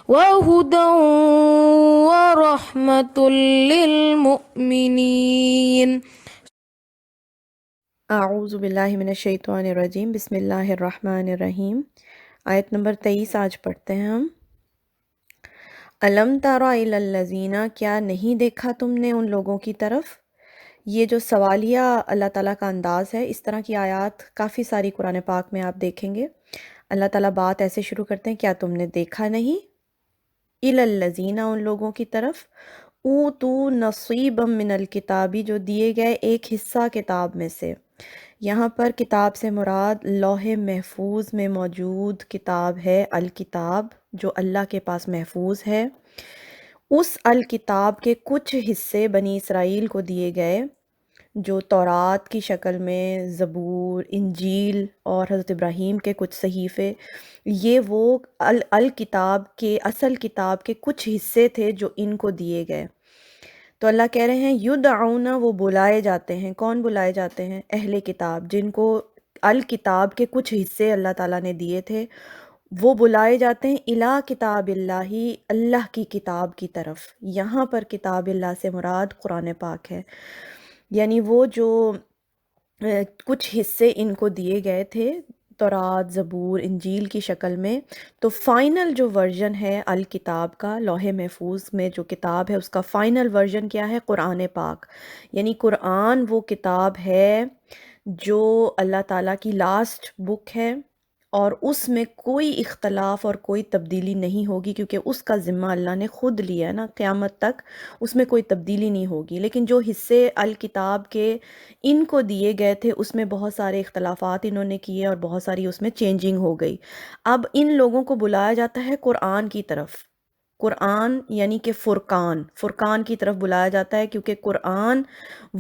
وهدى ورحمة للمؤمنين. اعوذ باللہ من الشیطان الرجیم، بسم اللہ الرحمن الرحیم۔ آیت نمبر 23 آج پڑھتے ہیں ہم۔ الم تر الی الذین، کیا نہیں دیکھا تم نے ان لوگوں کی طرف؟ یہ جو سوالیہ اللہ تعالیٰ کا انداز ہے، اس طرح کی آیات کافی ساری قرآن پاک میں آپ دیکھیں گے۔ اللہ تعالیٰ بات ایسے شروع کرتے ہیں، کیا تم نے دیکھا نہیں؟ الی الذین، ان لوگوں کی طرف، اوتوا نصیبا من الکتابی، جو دیے گئے ایک حصہ کتاب میں سے۔ یہاں پر کتاب سے مراد لوح محفوظ میں موجود کتاب ہے، الکتاب، جو اللہ کے پاس محفوظ ہے۔ اس الکتاب کے کچھ حصے بنی اسرائیل کو دیے گئے، جو تورات کی شکل میں، زبور، انجیل اور حضرت ابراہیم کے کچھ صحیفے، یہ وہ الکتاب کے، اصل کتاب کے کچھ حصے تھے جو ان کو دیے گئے۔ تو اللہ کہہ رہے ہیں یدعون، وہ بلائے جاتے ہیں۔ کون بلائے جاتے ہیں؟ اہل کتاب، جن کو الکتاب کے کچھ حصے اللہ تعالیٰ نے دیے تھے، وہ بلائے جاتے ہیں الا کتاب اللہ، اللہ کی کتاب کی طرف۔ یہاں پر کتاب اللہ سے مراد قرآن پاک ہے، یعنی وہ جو کچھ حصے ان کو دیے گئے تھے تورات، زبور، انجیل کی شکل میں، تو فائنل جو ورژن ہے الکتاب کا، لوح محفوظ میں جو کتاب ہے اس کا فائنل ورژن کیا ہے؟ قرآن پاک۔ یعنی قرآن وہ کتاب ہے جو اللہ تعالیٰ کی لاسٹ بک ہے، اور اس میں کوئی اختلاف اور کوئی تبدیلی نہیں ہوگی، کیونکہ اس کا ذمہ اللہ نے خود لیا ہے نا، قیامت تک اس میں کوئی تبدیلی نہیں ہوگی۔ لیکن جو حصے الکتاب کے ان کو دیے گئے تھے، اس میں بہت سارے اختلافات انہوں نے کیے اور بہت ساری اس میں چینجنگ ہو گئی۔ اب ان لوگوں کو بلایا جاتا ہے قرآن کی طرف۔ قرآن یعنی کہ فرقان، فرقان کی طرف بلایا جاتا ہے، کیونکہ قرآن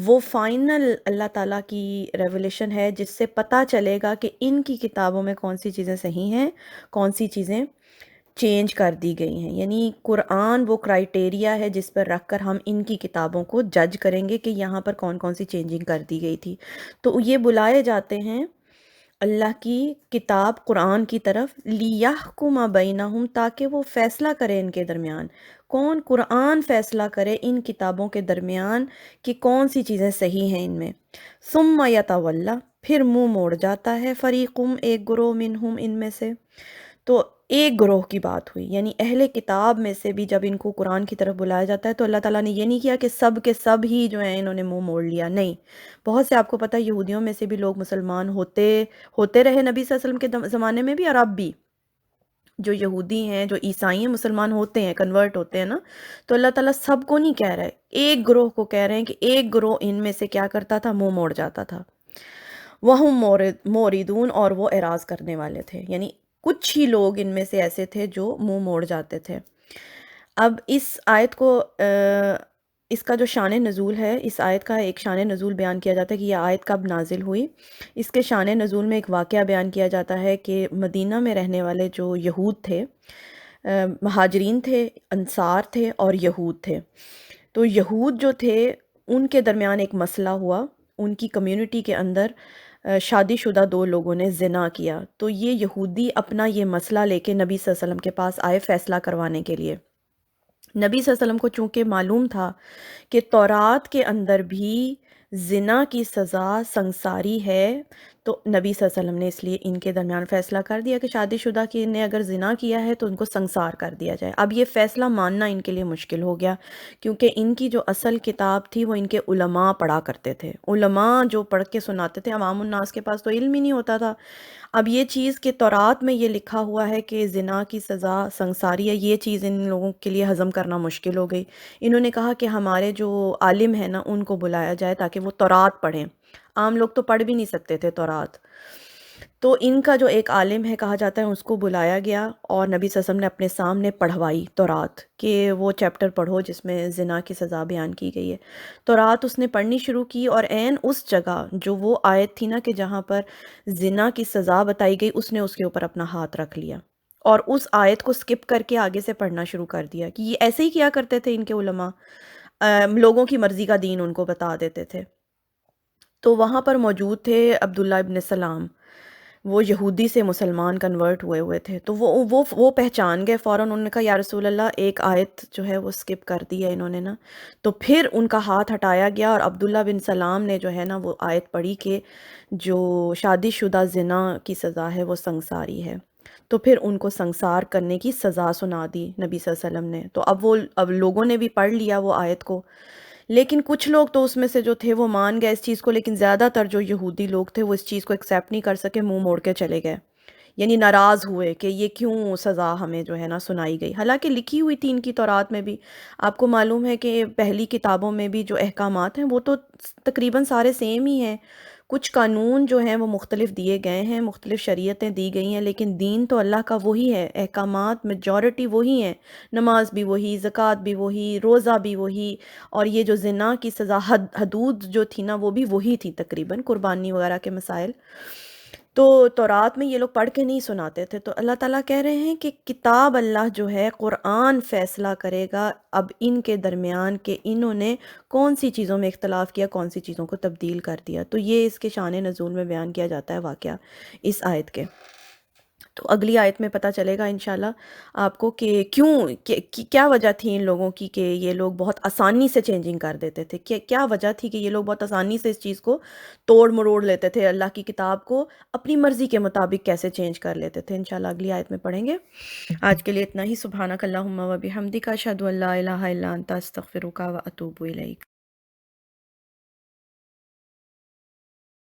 وہ فائنل اللہ تعالیٰ کی ریولیشن ہے جس سے پتہ چلے گا کہ ان کی کتابوں میں کون سی چیزیں صحیح ہیں، کون سی چیزیں چینج کر دی گئی ہیں۔ یعنی قرآن وہ کرائٹیریا ہے جس پر رکھ کر ہم ان کی کتابوں کو جج کریں گے کہ یہاں پر کون کون سی چینجنگ کر دی گئی تھی۔ تو یہ بلائے جاتے ہیں اللہ کی کتاب قرآن کی طرف، لِیَحْکُمَ بَیْنَہُم، تاکہ وہ فیصلہ کرے ان کے درمیان۔ کون؟ قرآن فیصلہ کرے ان کتابوں کے درمیان کہ کون سی چیزیں صحیح ہیں ان میں۔ ثُمَّ يَتَوَلَّى، پھر منہ موڑ جاتا ہے، فریقم، ایک گروہ، منہم، ان میں سے۔ تو ایک گروہ کی بات ہوئی، یعنی اہل کتاب میں سے بھی جب ان کو قرآن کی طرف بلایا جاتا ہے تو اللہ تعالیٰ نے یہ نہیں کیا کہ سب کے سب ہی جو ہیں انہوں نے منہ موڑ لیا، نہیں۔ بہت سے آپ کو پتہ ہے یہودیوں میں سے بھی لوگ مسلمان ہوتے رہے نبی صلی اللہ علیہ وسلم کے زمانے میں بھی، اور اب بھی جو یہودی ہیں، جو عیسائی ہیں، مسلمان ہوتے ہیں، کنورٹ ہوتے ہیں نا۔ تو اللہ تعالیٰ سب کو نہیں کہہ رہا ہے، ایک گروہ کو کہہ رہے ہیں کہ ایک گروہ ان میں سے کیا کرتا تھا؟ منہ موڑ جاتا تھا۔ وَهُم موردون، اور وہ اعراض کرنے والے تھے، یعنی کچھ ہی لوگ ان میں سے ایسے تھے جو منہ موڑ جاتے تھے۔ اب اس آیت کو اس کا جو شان نزول ہے، اس آیت کا ایک شان نزول بیان کیا جاتا ہے کہ یہ آیت کب نازل ہوئی۔ اس کے شان نزول میں ایک واقعہ بیان کیا جاتا ہے کہ مدینہ میں رہنے والے جو یہود تھے، مہاجرین تھے، انصار تھے اور یہود تھے۔ تو یہود جو تھے ان کے درمیان ایک مسئلہ ہوا، ان کی کمیونٹی کے اندر شادی شدہ دو لوگوں نے زنا کیا۔ تو یہ یہودی اپنا یہ مسئلہ لے کے نبی صلی اللہ علیہ وسلم کے پاس آئے فیصلہ کروانے کے لیے۔ نبی صلی اللہ علیہ وسلم کو چونکہ معلوم تھا کہ تورات کے اندر بھی زنا کی سزا سنگساری ہے، تو نبی صلی اللہ علیہ وسلم نے اس لیے ان کے درمیان فیصلہ کر دیا کہ شادی شدہ کی نے اگر زنا کیا ہے تو ان کو سنگسار کر دیا جائے۔ اب یہ فیصلہ ماننا ان کے لیے مشکل ہو گیا، کیونکہ ان کی جو اصل کتاب تھی وہ ان کے علماء پڑھا کرتے تھے، علماء جو پڑھ کے سناتے تھے، عوام الناس کے پاس تو علم ہی نہیں ہوتا تھا۔ اب یہ چیز کہ تورات میں یہ لکھا ہوا ہے کہ زنا کی سزا سنگساری ہے، یہ چیز ان لوگوں کے لیے ہضم کرنا مشکل ہو گئی۔ انہوں نے کہا کہ ہمارے جو عالم ہیں نا ان کو بلایا جائے تاکہ وہ تورات پڑھیں۔ عام لوگ تو پڑھ بھی نہیں سکتے تھے تورات، تو ان کا جو ایک عالم ہے کہا جاتا ہے اس کو بلایا گیا، اور نبی صلی اللہ علیہ وسلم نے اپنے سامنے پڑھوائی تورات کہ وہ چیپٹر پڑھو جس میں زنا کی سزا بیان کی گئی ہے۔ تورات اس نے پڑھنی شروع کی، اور عین اس جگہ جو وہ آیت تھی نا کہ جہاں پر زنا کی سزا بتائی گئی، اس نے اس کے اوپر اپنا ہاتھ رکھ لیا اور اس آیت کو سکپ کر کے آگے سے پڑھنا شروع کر دیا کہ یہ ایسے ہی کیا کرتے تھے ان کے علماء، لوگوں کی مرضی کا دین ان کو بتا دیتے تھے۔ تو وہاں پر موجود تھے عبداللہ ابن سلام، وہ یہودی سے مسلمان کنورٹ ہوئے ہوئے تھے، تو وہ پہچان گئے فوراً. انہوں نے کہا یا رسول اللہ ایک آیت جو ہے وہ سکپ کر دی ہے انہوں نے نا. تو پھر ان کا ہاتھ ہٹایا گیا اور عبداللہ بن سلام نے جو ہے نا وہ آیت پڑھی کہ جو شادی شدہ زنا کی سزا ہے وہ سنگساری ہے. تو پھر ان کو سنگسار کرنے کی سزا سنا دی نبی صلی اللہ علیہ وسلم نے. تو اب لوگوں نے بھی پڑھ لیا وہ آیت کو، لیکن کچھ لوگ تو اس میں سے جو تھے وہ مان گئے اس چیز کو، لیکن زیادہ تر جو یہودی لوگ تھے وہ اس چیز کو ایکسیپٹ نہیں کر سکے، منہ موڑ کے چلے گئے. یعنی ناراض ہوئے کہ یہ کیوں سزا ہمیں جو ہے نا سنائی گئی، حالانکہ لکھی ہوئی تھی ان کی تورات میں بھی. آپ کو معلوم ہے کہ پہلی کتابوں میں بھی جو احکامات ہیں وہ تو تقریباً سارے سیم ہی ہیں. کچھ قانون جو ہیں وہ مختلف دیے گئے ہیں، مختلف شریعتیں دی گئی ہیں، لیکن دین تو اللہ کا وہی ہے، احکامات میجورٹی وہی ہیں. نماز بھی وہی، زکوٰۃ بھی وہی، روزہ بھی وہی، اور یہ جو زنا کی سزا حدود جو تھی نا وہ بھی وہی تھی تقریباً، قربانی وغیرہ کے مسائل. تو تورات میں یہ لوگ پڑھ کے نہیں سناتے تھے. تو اللہ تعالیٰ کہہ رہے ہیں کہ کتاب اللہ جو ہے قرآن فیصلہ کرے گا اب ان کے درمیان کہ انہوں نے کون سی چیزوں میں اختلاف کیا، کون سی چیزوں کو تبدیل کر دیا. تو یہ اس کے شان نزول میں بیان کیا جاتا ہے واقعہ اس آیت کے. تو اگلی آیت میں پتہ چلے گا انشاءاللہ آپ کو کہ کیا وجہ تھی ان لوگوں کی کہ یہ لوگ بہت آسانی سے چینجنگ کر دیتے تھے. کیا وجہ تھی کہ یہ لوگ بہت آسانی سے اس چیز کو توڑ مروڑ لیتے تھے، اللہ کی کتاب کو اپنی مرضی کے مطابق کیسے چینج کر لیتے تھے. انشاءاللہ اگلی آیت میں پڑھیں گے. آج کے لیے اتنا ہی. سبحانک اللہم و بحمدک، اشہد ان لا الہ الا انت، استغفرک و اتوب الیک.